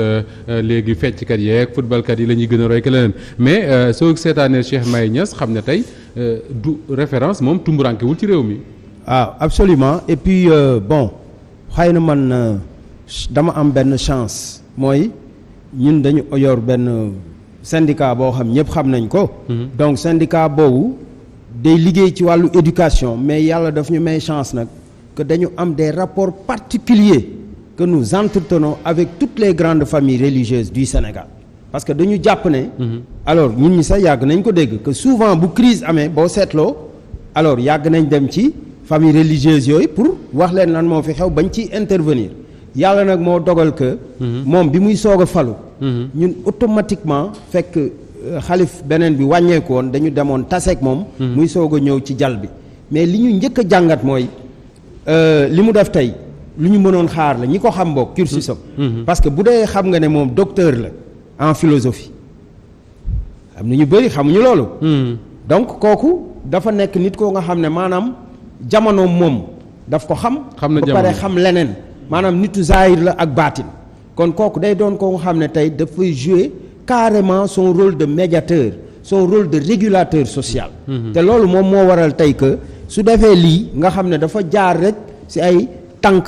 léegi fecckat yeeg footballkat yi la ñuy gën a roy que leneen mais soo seetaanee Cheikh Mahi Niass xam ne tey du référence moom tumurankewul ci réew mi. ah absolument et puis bon xëy na man dama am benn chance mooy ñun dañu yor benn syndicat boo xam ñëpp xam nañ ko. donc syndicat boobu day liggéey ci wàllu éducation mais yàlla daf ñu may chance nag que dañu am des rapports particuliers que nous entretenons avec toutes les grandes familles religieuses du Sénégal parce que dañu jàpp ne. alors ñun ñi sax yàgg nañ ko dégg que souvent bu crise amee boo seetloo alors yàgg nañ dem ci famille religieuse yooyu pour wax leen lan moo fi xew bañ ci intervenir yàlla nag moo dogal que. moom bi muy soog a falu. ñun automatiquement fekk xalif beneen bi wàññeeku woon dañu demoon taseeg moom. muy soog a ñëw ci jal bi mais li ñu njëkk a jàngat mooy li mu def tey. lu ñu mënoon xaar la ñi ko xam boog cursusam parce que bu dee xam nga ne moom docteur la en philosophie am na ñu bëri xamuñu loolu donc kooku dafa nekk nit koo nga xam ne maanaam jamono moom daf ko xam ba pare xam leneen maanaam nitu zahir la ak baatin kon kooku day doon koo nga xam ne tey dafay jouer carrément son rôle de médiateur son rôle de régulateur social te loolu moom moo waral tey que su defee lii nga xam ne dafa jaar rek ci ay tànk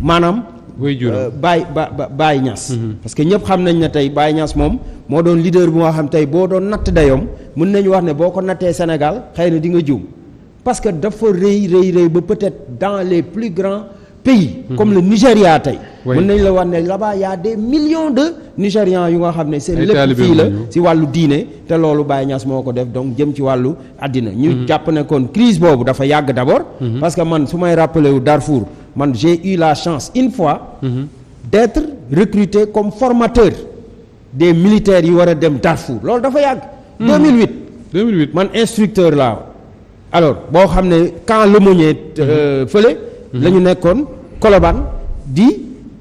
maanaam Baye Niass parce que ñëpp xam nañ ne tey Baye Niass moom moo doon leader bu nga xam tey boo doon natt dayoom mën nañu wax ne boo ko nattee Sénégal xëy na di nga juum parce que dafa rëy ba peut-être dans les plus grands pays comme le Nigeria tey mën nañ la wax ne là-bas y a des millions de Nigérians yu nga xam ne seen lépp fii la ci wàllu diine te loolu Baye Niass moo ko def donc jëm ci wàllu àddina ñu jàpp ne kon crise boobu dafa yàgg d'abord parce que man su may rappelé wu Darfour man j'ai eu la chance une fois d'être recruté comme formateur des militaires yi war a dem Darfour loolu dafa yàgg 2008 man instructeur laa alors boo xam ne camp Lemonnier fële la ñu nekkoon Colobane di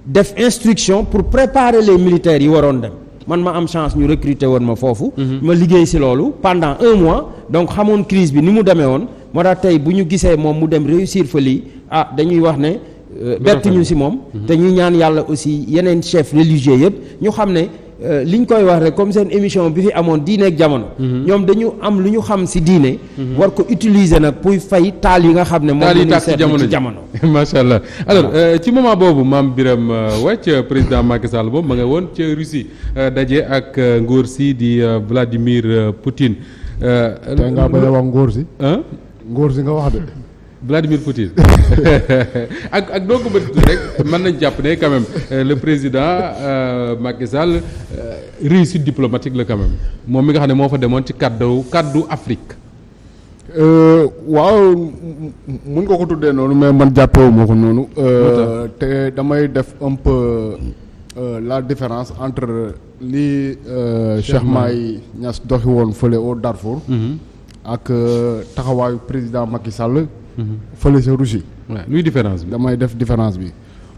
def instruction pour préparer les militaires yi waroon dem man ma am chance ñu recruter woon ma foofu ma liggéey ci loolu pendant 1 mois donc xamoon crise bi ni mu demee woon moo tax tey bu ñu gisee moom mu dem réussir fa lii dañuy wax ne bett ñu ci moom te ñuy ñaan yàlla aussi yeneen chef religieux yëpp ñu xam ne liñ koy wax rek comme seen émission bi fi amoon diine ak jamono ñoom dañu am lu ñu xam ci diine war ko utiliser nag pour fay taal yi nga xam ne moom la ñuy seet ci jamono macha allah alors ci moment boobu Mame Birame Wathie président Macky Sall boobu ma nga woon ca Russie daje ak ngóor si di Vladimir Poutine tey ngaa bañ a wax ngóor si nga wax de Vladimir Poutine ak doo ko bëgg rek mën nañ jàpp ne quand même le président Macky Sall réussite diplomatique la quand même moom mi nga xam ne moo fa demoon ci kaddu Afrique. waaw mun nga ko tuddee noonu mais man jàppewu moo ko noonu. te damay def un peu la différence entre li Cheikh Mahi Niass doxi woon fële au Darfour. ak taxawaayu président Macky Sall. fële sa Russie. luy différence bi. damay def différence bi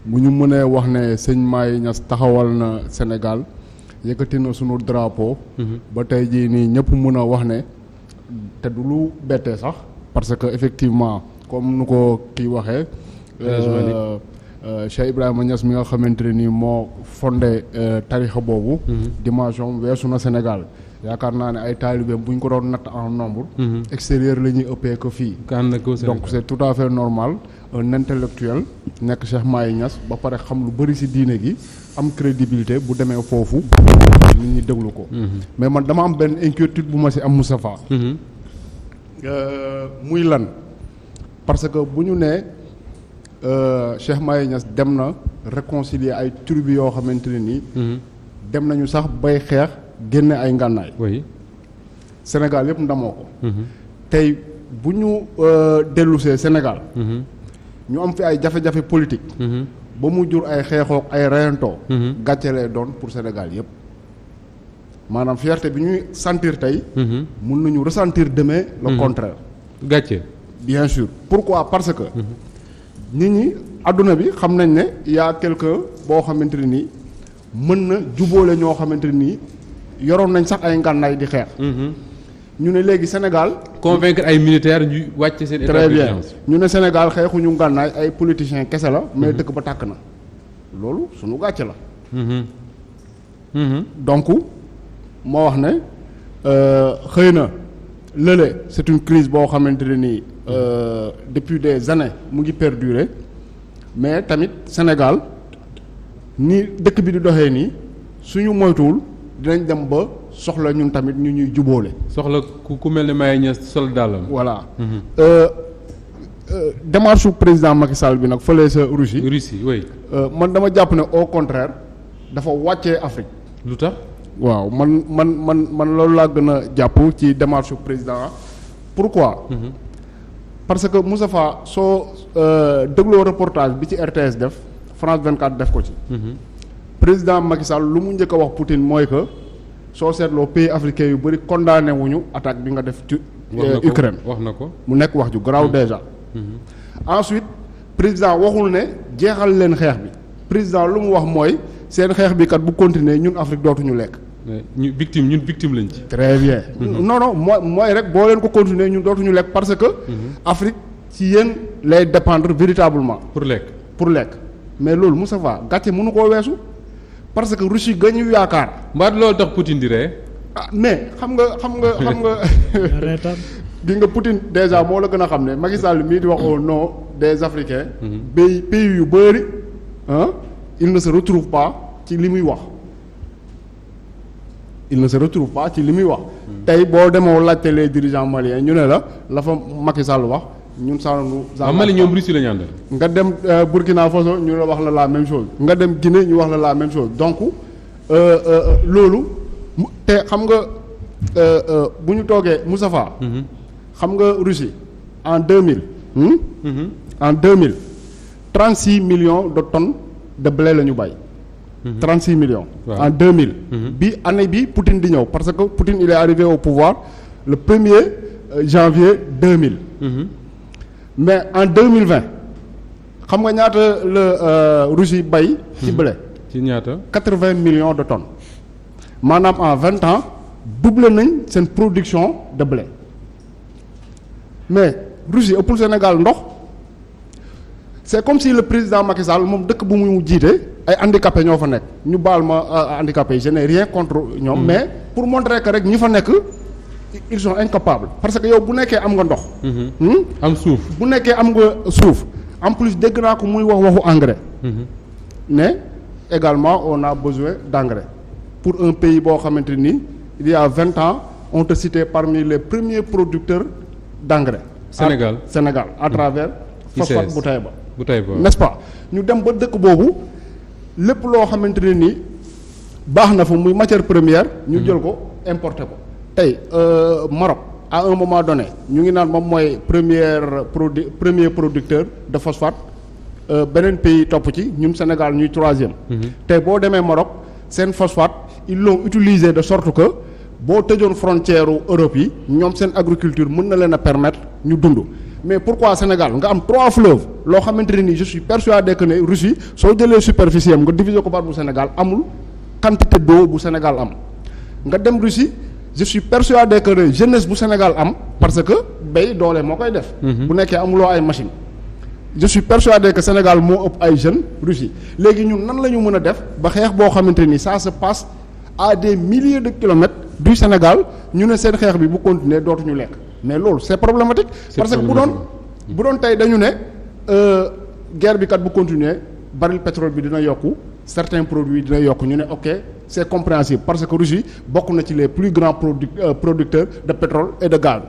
bu ñu mënee wax ne sëñ Mahi Niass taxawal na Sénégal yëkkati na sunu drapeau. ba tey jii nii ñëpp mën a wax ne te du lu bettee sax parce que effectivement comme nu ko kii waxee. Cheikh Ibrahima Niass mi nga xamante ne nii moo fondé tarixa boobu. dimension weesu na Sénégal. yaakaar naa ne ay taalibeem bu ñu ko doon natt en nombre. extérieur la ñuy ëppee ko fii. donc c'est tout à fait normal un intellectuel nekk Cheikh Mahi Niass ba pare xam lu bari ci diine gi am crédibilité bu demee foofu nit ñi déglu ko. mais man dama am benn inquiétude bu ma ci am Moustapha. muy lan parce que bu ñu nee Cheikh Mahi Niass dem na réconcilier ay tribus yoo xamante ne nii. dem nañu sax bay xeex. génne ay ngànnaay. oui Sénégal yëpp ndamoo ko. tey bu ñu dellusee Sénégal. ñu am fi ay jafe-jafe politique. ba mu jur ay xeexook ay reyantoo. gàcce lay doon pour Sénégal yëpp. maanaam fierté bi ñuy sentir tey. mun nañu ressentir demain le contraire. gàcce. bien sûr pourquoi parce que. nit ñi adduna bi xam nañ ne y a quelqu'un boo xamante ne nii mën na jubóole ñoo xamante ne nii. yoroon nañ sax ay ngànnaay di xeex. ñu ne léegi Sénégal. convaincre ay militaires ñu wàcc seen état très bien ñu ne Sénégal xeexuñu ngànnaay ay politiciens kese la. mais dëkk ba tàkk na. loolu suñu gàcce la. donc moo wax ne xëy na lële c'est une crise boo xamante ne nii depuis des années mu ngi perdurer mais tamit Sénégal ni dëkk bi di doxee nii suñu moytuwul dinañ dem ba soxla ñun tamit ñu ñuy jubóole. soxla ku mel ne Maye Niass sol dàllam. voilà démarche su président Macky Sall bi nag fële sa Russie. Russie oui. man dama jàpp ne au contraire dafa wàccee Afrique. lu tax. waaw man loolu laa gën a jàpp ci démarche su président pourquoi. parce que Moustapha soo dégloo reportage bi ci RTS def France 24 def ko ci. président Macky Sall lu mu njëkk a wax Poutine mooy que soo seetloo pays africains yu bëri condamné wuñu attaque bi nga def ci Ukraine wax na ko mu nekk wax ju garaaw déjà. ensuite président waxul ne jeexal leen xeex bi président lu mu wax mooy seen xeex bi kat bu continuer ñun Afrique dootuñu lekk. ñun victime lañ ci. très bien. non mooy rek boo leen ko continuer ñun dootuñu lekk parce que. Afrique ci yéen lay dépendre véritablement. pour lekk mais loolu Moustapha gàcce mënu koo weesu parce que Russie gañu yaakaar. mbaa loolu tax Poutine di ree. mais xam nga. di nga Poutine déjà moo la gën a xam ne Macky Sall mii di wax au nom des Africains. pays yu bëri il ne se retrouve pas ci li muy wax. tey boo demoo laajte les dirigeants maliens ñu ne la fa Macky Sall wax ñun saanu. Mali ñoom Russie la ñu àndal. nga dem Burkina Faso ñu la wax la même chose nga dem Guinée ñu wax la même chose donc loolu te xam nga bu ñu toogee Moustapha. xam nga Russie en 2000. en 2000 36 millions de tonnes de blé la ñu bay. 36 millions. Wow. En 2000. bi année bi Poutine di ñëw parce que Poutine il est arrivé au pouvoir le 1er janvier 2000. mais en 2020 xam nga ñaata la Russie bay. ci blé. ci ñaata. 80 millions de tonnes maanaam en 20 ans doublé nañ seen production de blé. mais Russie ëppul Sénégal ndox c'est comme si le président Macky Sall moom dëkk bu mu jiite ay handicapés ñoo fa nekk ñu baal ma handicapés yi je n'ai rien contre ñoom mais pour montrer que rek ñi fa nekk ils sont incapables parce que yow bu nekkee am nga ndox. am suuf bu nekkee am nga suuf en plus dégg naa ko muy waxu engrais. mais également on a besoin d'engrais pour un pays boo xamante ni il y a 20 ans on te citait parmi les premiers producteurs d'engrais. Sénégal à travers. phosphate bu Taïba n'est-ce pas ñu dem ba dëkk boobu lépp loo xamante ne ni baax na fa muy matière première. ñu jël ko importer ko. tey Maroc à un moment donné ñu ngi naan moom mooy premier producteur de phosphate beneen pays topp ci ñun Sénégal ñuy troisième. tey boo demee Maroc seen phosphate ils l'ont utilisé de sorte que boo tëjoon frontière Europe yi ñoom seen agriculture mën na leen a permettre ñu dund. mais pourquoi Sénégal nga am 3 fleuves loo xamante ne ni je suis persuadé que ne Russie soo jëlee superficie am nga diviser ko par bu Sénégal amul quantité d'eau bu Sénégal am nga dem Russie je suis persuadé que ne jeunesse bu Sénégal am parce que bay doole moo koy def. bu nekkee amuloo ay machine je suis persuadé que Sénégal moo ëpp ay jeunes Russie léegi ñun nan la ñu mën a def ba xeex boo xamante ni ça se passe à des milliers de kilomètres du Sénégal ñu ne seen xeex bi bu continuer dootuñu lekk. mais loolu c'est problématique parce que bu doon tey dañu ne guerre bi kat bu continuer baril pétrole bi dina yokku certains produits dina yokku ñu ne ok c'est compréhensible parce que Russie bokk na ci les plus grands producteurs de pétrole et de gaz.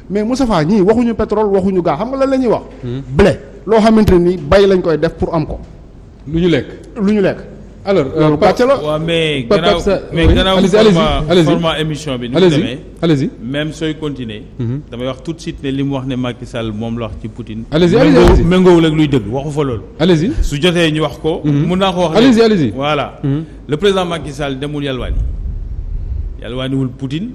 mais Moustapha ñii waxuñu pétrole waxuñu gaz xam nga lan la ñuy wax. blé loo xamante ni bay lañ koy def pour am ko. lu ñu lekk. alors loolu pàcc la waaw mais gannaaw format émission bi. ni mu demee allez-y même sooy continuer. damay wax tout de suite ne li mu wax ne Macky Sall moom la wax ci Poutine. allez-y méngoowul ak luy dëgg waxu fa loolu. allez-y su jotee ñu wax ko. mun naa ko wax allez-y voilà. le président Macky Sall demul yalwaaniwul Poutine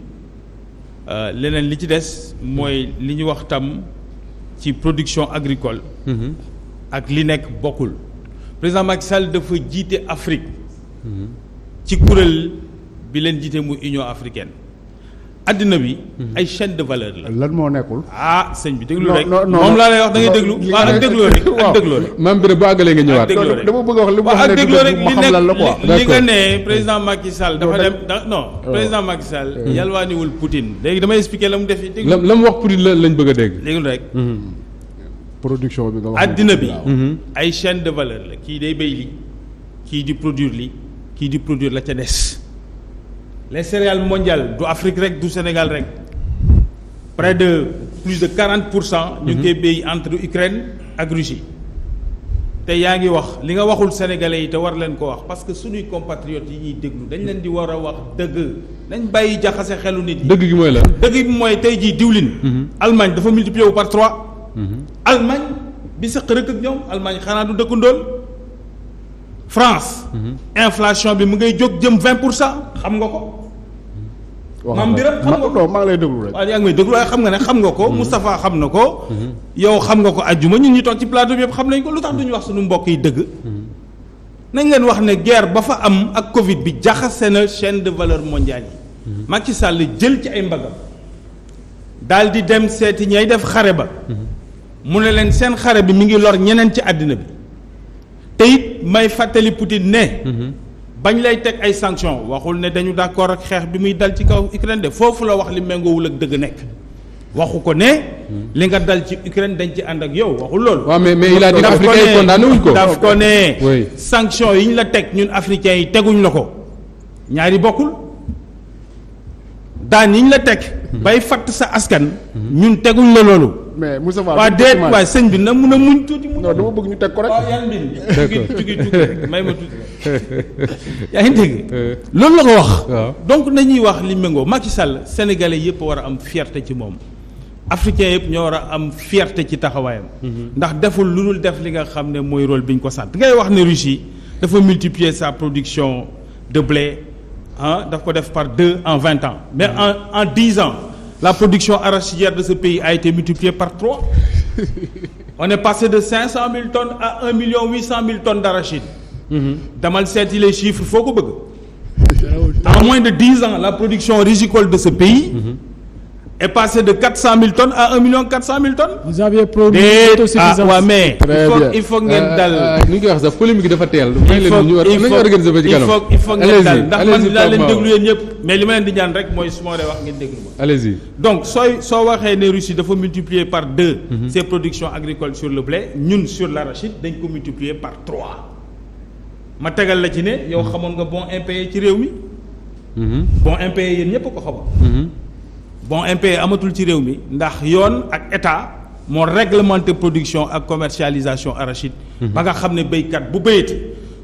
leneen li ci des mooy li ñu wax tam ci production agricole. ak li nekk bokkul. président Macky Sall dafa jiite Afrique ci kuréel bi leen jiite muy Union africaine addina bi ay chaîne de valeur la. lan moo nekkul. ah sëñ bi déglu rek. non moom laa lay wax da ngay déglu. waaw ak dégloo rek ak dégloo rek. maam bi bu àggalee nga ñëwaat. dama bëgg a wax li mu wax ak dégloo rek ma xam lan la quoi. li nga ne président Macky Sall dafa dem non président Macky Sall yalwaaniwul Poutine léegi damay expliquer la mu def yi déglu. la mu wax Poutine lañ bëgg a dégg. déglu rek. production bi nga wax. addina bi ay chaîne de valeur la kii day béy li kii di produire li kii di produire la ca des. les céréales mondiales du Afrique rek du Sénégal rek près de plus de 40%. ñu ngi koy béy entre Ukraine ak Russie. te yaa ngi wax li nga waxul sénégalais yi te war leen ko wax parce que suñuy compatriotes yi ñuy déglu dañ leen di war a wax dëgg nañ bàyyi jaxase xelu nit yi. dëgg gi mooy la. dëgg gi mooy tey jii diwlin. Allemagne dafa multiplier wu par 3. Allemagne bi sëq rek ak ñoom Allemagne xanaa du dëkku ndóol. France. inflation bi mu ngay jóg jëm 20% xam nga ko. maam Birame xam nga ko maa ngi lay déglu rek. waaw yaa ngi may déglu waaye xam nga ne xam nga ko. Moustapha xam na ko. yow xam nga ko ajjuma ñun ñu toog ci plateau bi yëpp xam nañ ko lu tax duñu wax suñu mbokk yi dëgg. nañ leen wax ne guerre ba fa am ak Covid bi jaxase na chaîne de valeur mondiale yi. Macky Sall jël ci ay mbagam. daal di dem seeti ñay def xare ba. mu ne leen seen xare bi mi ngi lor ñeneen ci àddina bi. te it may fàttali Poutine ne. bañ lay teg ay sanctions waxul ne dañu d'accord ak xeex bi muy dal ci kaw Ukraine de foofu la wax li méngoowul ak dëgg nekk waxu ko ne. li nga dal ci Ukraine dañ ci ànd ak yow waxul loolu. waaw mais il a dit africain yi condamné wuñ ko. daf ko ne. oui sanctions yi ñu la teg ñun africains yi teguñ la ko ñaari bokkul daan yi ñu la teg. bay fatt sa askan. ñun teguñ la loolu. mais Moussa Fall. waa déet waay sëñ bi na mun a muñ tuuti. non dama bëgg ñu teg ko rek. waaw yan bi tuuti rek may ma tuuti yaa ngi dégg. loolu la ko wax. waaw donc nañuy wax li méngoo Macky Sall sénégalais yëpp war a am fierté ci moom. africains yëpp ñoo war a am fierté ci taxawaayam. ndax deful lu dul def li nga xam ne mooy rôle bi ñu ko sant ngay wax ne Russie dafa multiplier sa production de blé daf ko def par 2 en 20 ans mais en 10 ans. La production arachidière de ce pays a été multipliée par 3. On est passé de 500 000 tonnes à 1 800 000 tonnes d'arachide. Damal seeti les chiffres foo ko bëgg. En moins de 10 ans, la production rizicole de ce pays est passée de 400 000 tonnes à 1 400 000 tonnes. Vous aviez produit autosuffisance. waaw mais il faut ngeen dal. ni ñu koy wax sax polémique dafa teel. il faut ngeen dal ndax man laa leen déglu yéen ñëpp. mais li ma leen di ñaan rek mooy su ma waree wax ngeen déglu ma. allez-y. donc soo waxee ne Russie dafa multiplier par 2. ses productions agricoles sur le blé ñun sur l'arachide dañ ko multiplier par 3. ma tegal la ci ne yow xamoon nga bon impayé ci réew mi. bon impayé yéen ñëpp ko xamoon. bon impayé amatul ci réew mi ndax yoon ak état moo réglementé production ak commercialisation arachide. ba nga xam ne béykat bu béyati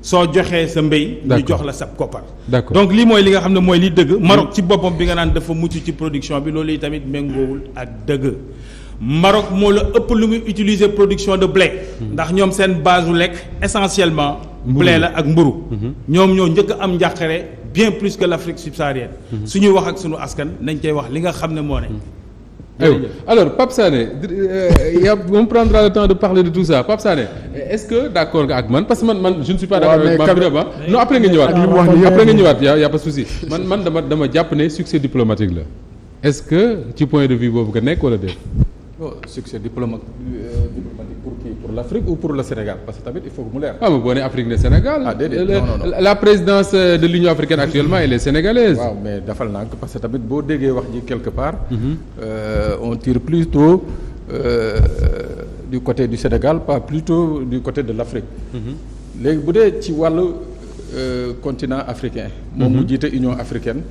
soo joxee sa mbéy. ñu jox la sab koppar. d'accord donc lii mooy li nga xam ne mooy li dëgg. Maroc ci boppam bi nga naan dafa mucc ci production bi loolu yi tamit méngoowul ak dëgg. Maroc moo la ëpp lu muy utiliser production de blé. ndax ñoom seen base u lekk essentiellement. blé la ak mburu ñoom ñoo njëkk a am njàqare bien plus que l'Afrique subsaharienne. suñuy wax ak suñu askan nañ koy wax li nga xam ne moo ne. alors Pape Sané on prendra le temps de parler de tout ça Pape Sané est-ce que d'accord nga ak man parce que man je ne suis pas d'accord avec Mame Birame non après nga ñëwaat après nga ñëwaat y a pas de souci man dama jàpp ne succès diplomatique la est-ce que ci point de vue boobu nga nekk wala déet. non succès diplomatique pour l'Afrique ou pour le Sénégal parce que tamit il faut que mu leer. ah mais boo nee Afrique ne Sénégal. ah déedéet non. La présidence de l'Union africaine actuellement elle est sénégalaise. waaw mais dafal naa ko parce que tamit boo déggee wax ji quelque part. On tire plutôt du côté du Sénégal pas plutôt du côté de l'Afrique. léegi bu dee ci wàllu continent africain. moom mu jiite Union africaine.